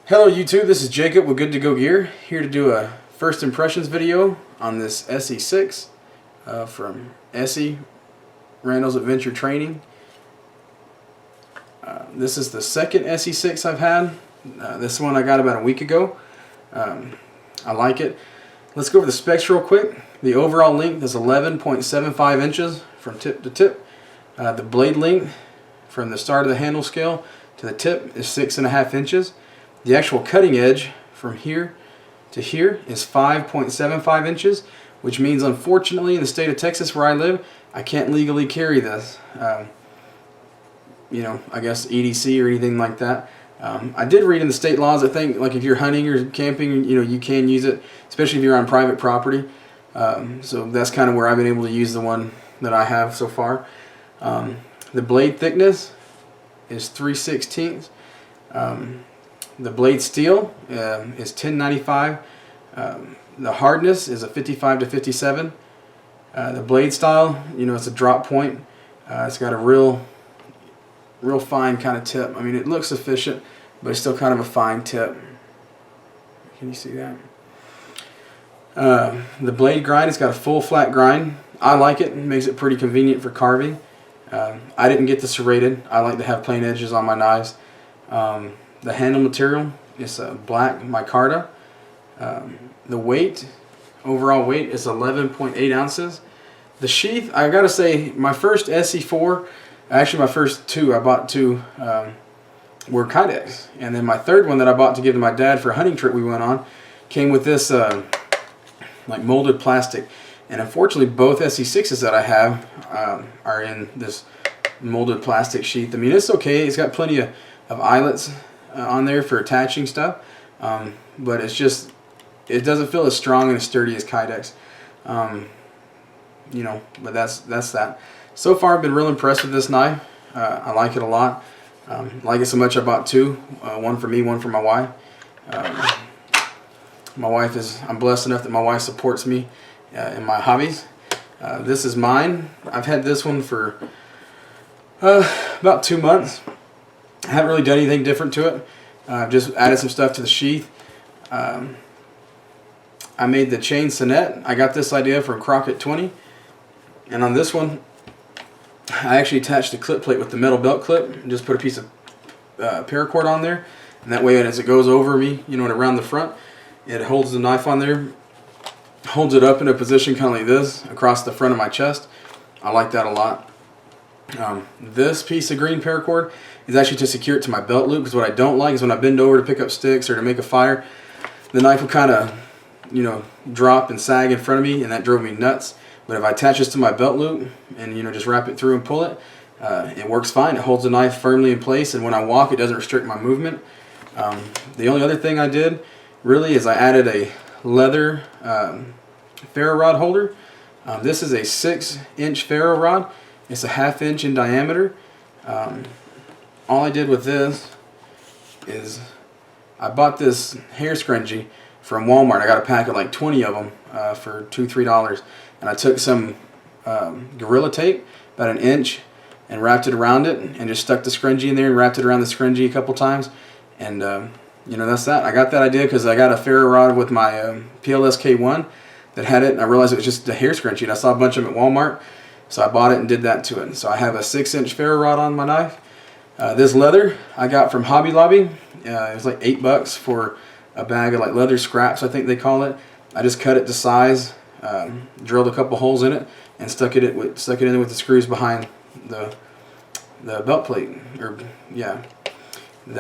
Hello YouTube, this is Jacob with Good to Go Gear, here to do a first impressions video on this ESEE 6 from ESEE Randall's Adventure Training. This is the second ESEE 6 I've had. This one I got about a week ago. I like it. Let's go over the specs real quick. The overall length is 11.75 inches from tip to tip. The blade length from the start of the handle scale to the tip is 6.5 inches. The actual cutting edge from here to here is 5.75 inches, which means unfortunately in the state of Texas where I live, I can't legally carry this. I guess EDC or anything like that. I did read in the state laws, I think, like if you're hunting or camping, you can use it, especially if you're on private property. So that's kind of where I've been able to use the one that I have so far. The blade thickness is 3/16. The blade steel is 1095. The hardness is a 55 to 57. The blade style, it's a drop point. It's got a real fine kind of tip. I mean, it looks efficient, but it's still kind of a fine tip. Can you see that? The blade grind, it's got a full flat grind. I like it. It makes it pretty convenient for carving. I didn't get this serrated. I like to have plain edges on my knives. The handle material is black micarta. The weight, overall weight, is 11.8 ounces. The sheath, I gotta say, my first ESEE 4, actually my first two, I bought two, were Kydex. And then my third one that I bought to give to my dad for a hunting trip we went on, came with this like molded plastic. And unfortunately both ESEE 6s that I have are in this molded plastic sheath. I mean, it's okay, it's got plenty of eyelets on there for attaching stuff, but it's just, it doesn't feel as strong and as sturdy as Kydex. But that's that. So far I've been real impressed with this knife. I like it a lot. Like it so much I bought two, one for me, one for my wife. I'm blessed enough that my wife supports me in my hobbies. This is mine. I've had this one for about 2 months. I haven't really done anything different to it. I've just added some stuff to the sheath. I made the chain sonnet. I got this idea from Crockett 20. And on this one, I actually attached the clip plate with the metal belt clip and just put a piece of paracord on there. And that way, as it goes over me, and around the front, it holds the knife on there, holds it up in a position kind of like this across the front of my chest. I like that a lot. This piece of green paracord is actually to secure it to my belt loop, because what I don't like is when I bend over to pick up sticks or to make a fire, the knife will kind of, drop and sag in front of me, and that drove me nuts. But if I attach this to my belt loop and just wrap it through and pull it, it works fine. It holds the knife firmly in place, and when I walk, it doesn't restrict my movement. The only other thing I did really is I added a leather ferro rod holder. This is a 6-inch ferro rod. It's a 1/2 inch in diameter. All I did with this is I bought this hair scrunchie from Walmart. I got a pack of like 20 of them for $2-3, and I took some Gorilla Tape, about 1 inch, and wrapped it around it, and just stuck the scrunchie in there and wrapped it around the scrunchie a couple times, and that's that. I got that idea because I got a ferro rod with my PLS K1 that had it, and I realized it was just a hair scrunchie, and I saw a bunch of them at Walmart. So I bought it and did that to it. So I have a 6-inch ferro rod on my knife. This leather I got from Hobby Lobby. It was like $8 for a bag of like leather scraps, I think they call it. I just cut it to size, drilled a couple holes in it, and stuck it in with the screws behind the belt plate. The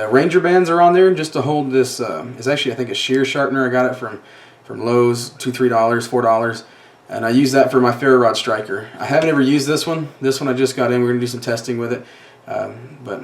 Ranger bands are on there just to hold this. It's actually, I think, a shear sharpener. I got it from Lowe's, $2-3, $4. And I use that for my ferro rod striker. I haven't ever used this one. This one I just got in. We're going to do some testing with it. But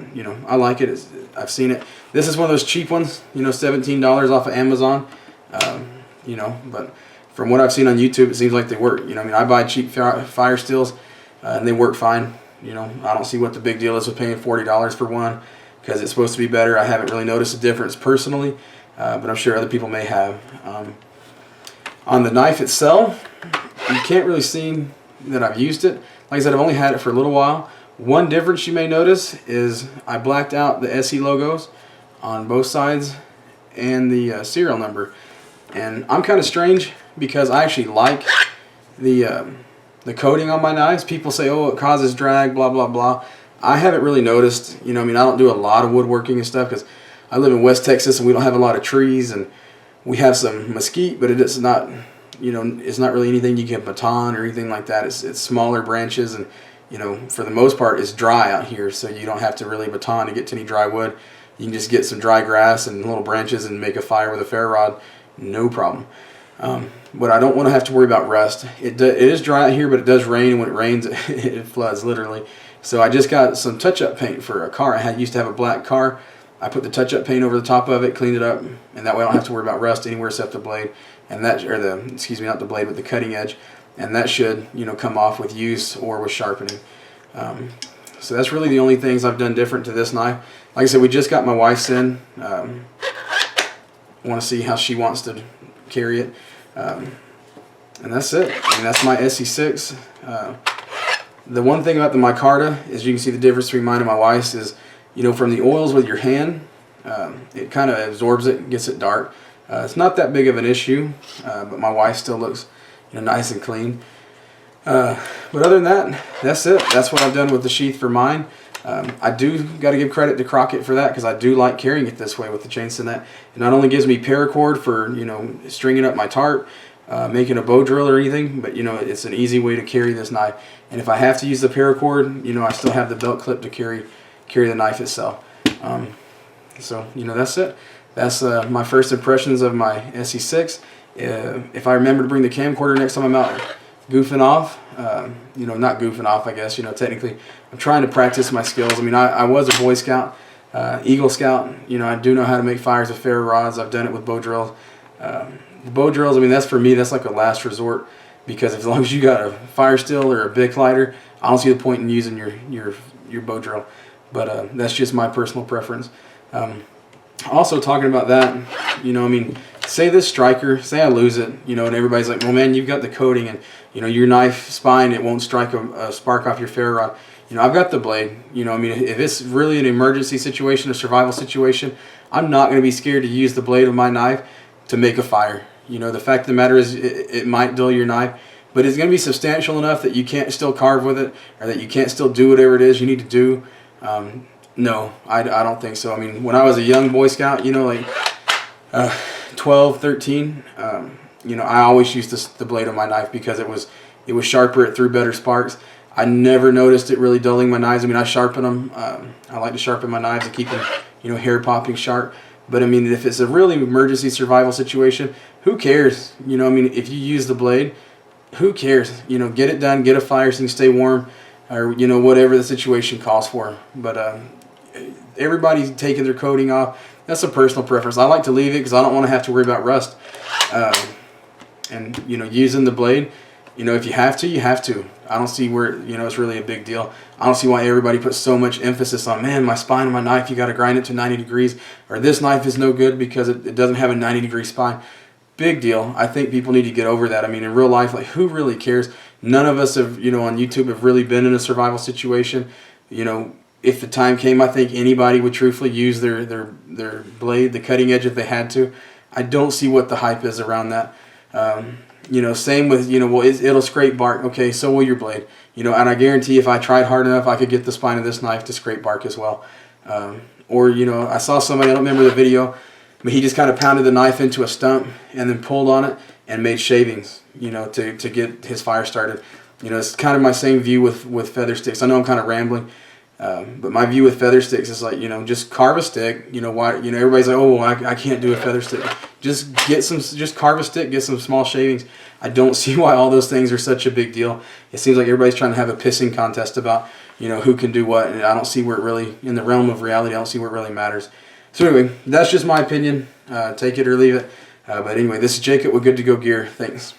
I like it. I've seen it. This is one of those cheap ones, $17 off of Amazon. But from what I've seen on YouTube, it seems like they work. I buy cheap fire steels, and they work fine. I don't see what the big deal is with paying $40 for one, because it's supposed to be better. I haven't really noticed a difference personally, but I'm sure other people may have. On the knife itself, you can't really see that I've used it. Like I said, I've only had it for a little while. One difference you may notice is I blacked out the ESEE logos on both sides and the serial number. And I'm kind of strange because I actually like the coating on my knives. People say, oh, it causes drag, blah, blah, blah. I haven't really noticed, you know, I mean, I don't do a lot of woodworking and stuff because I live in West Texas and we don't have a lot of trees, and we have some mesquite, but it's not, you know, it's not really anything you can baton or anything like that. It's smaller branches, and, you know, for the most part, it's dry out here, so you don't have to really baton to get to any dry wood. You can just get some dry grass and little branches and make a fire with a ferro rod, no problem. But I don't want to have to worry about rust. It is dry out here, but it does rain, and when it rains, it floods literally. So I just got some touch-up paint for a car. I used to have a black car. I put the touch-up paint over the top of it, cleaned it up, and that way I don't have to worry about rust anywhere except the blade, and that, or the, excuse me, not the blade, but the cutting edge, and that should, you know, come off with use or with sharpening. So that's really the only things I've done different to this knife. Like I said, we just got my wife's in. I want to see how she wants to carry it, and that's it. I mean, that's my SE6. The one thing about the micarta is you can see the difference between mine and my wife's is, you know, from the oils with your hand, it kind of absorbs it, gets it dark. It's not that big of an issue, but my wife still looks, you know, nice and clean. But other than that, that's it. That's what I've done with the sheath for mine. I do got to give credit to Crockett for that, because I do like carrying it this way with the chainsaw. It not only gives me paracord for, you know, stringing up my tarp, making a bow drill or anything, but, you know, it's an easy way to carry this knife. And if I have to use the paracord, you know, I still have the belt clip to carry the knife itself. So, you know, that's it. That's my first impressions of my SE6. If I remember to bring the camcorder next time I'm out goofing off, you know, not goofing off, I guess, you know, technically, I'm trying to practice my skills. I mean, I was a Boy Scout, Eagle Scout. You know, I do know how to make fires with ferro rods. I've done it with bow drills. The bow drills, I mean, that's for me, that's like a last resort, because as long as you got a fire steel or a Bic lighter, I don't see the point in using your bow drill. But that's just my personal preference. Also, talking about that, you know, I mean, say this striker, say I lose it, you know, and everybody's like, well, man, you've got the coating, and, you know, your knife spine, it won't strike a spark off your ferro rod. You know, I've got the blade. You know, I mean, if it's really an emergency situation, a survival situation, I'm not going to be scared to use the blade of my knife to make a fire. You know, the fact of the matter is, it might dull your knife, but it's going to be substantial enough that you can't still carve with it, or that you can't still do whatever it is you need to do. No, I don't think so. I mean, when I was a young Boy Scout, you know, like 12, 13, you know, I always used the blade of my knife because it was sharper, it threw better sparks. I never noticed it really dulling my knives. I mean, I sharpen them. I like to sharpen my knives and keep them, you know, hair popping sharp. But I mean, if it's a really emergency survival situation, who cares? You know, I mean, if you use the blade, who cares? You know, get it done, get a fire so you can stay warm, or, you know, whatever the situation calls for. But everybody's taking their coating off. That's a personal preference. I like to leave it because I don't want to have to worry about rust. And, you know, using the blade, you know, if you have to, you have to. I don't see where, you know, it's really a big deal. I don't see why everybody puts so much emphasis on, man, my spine on my knife, you got to grind it to 90 degrees, or this knife is no good because it doesn't have a 90-degree spine. Big deal. I think people need to get over that. I mean, in real life, like, who really cares? None of us have, you know, on YouTube have really been in a survival situation. You know, if the time came, I think anybody would truthfully use their blade, the cutting edge, if they had to. I don't see what the hype is around that. You know, same with, you know, well, it'll scrape bark. Okay, so will your blade. You know, and I guarantee if I tried hard enough, I could get the spine of this knife to scrape bark as well. Or, you know, I saw somebody, I don't remember the video, but he just kind of pounded the knife into a stump and then pulled on it and made shavings, you know, to get his fire started. You know, it's kind of my same view with feather sticks. I know I'm kind of rambling. But my view with feather sticks is like, you know, just carve a stick. You know, why? You know, everybody's like, oh, well, I can't do a feather stick. Just carve a stick, get some small shavings. I don't see why all those things are such a big deal. It seems like everybody's trying to have a pissing contest about, you know, who can do what, and I don't see where it really, in the realm of reality, I don't see where it really matters. So anyway, that's just my opinion. Take it or leave it. But anyway, this is Jacob with Good to Go Gear. Thanks.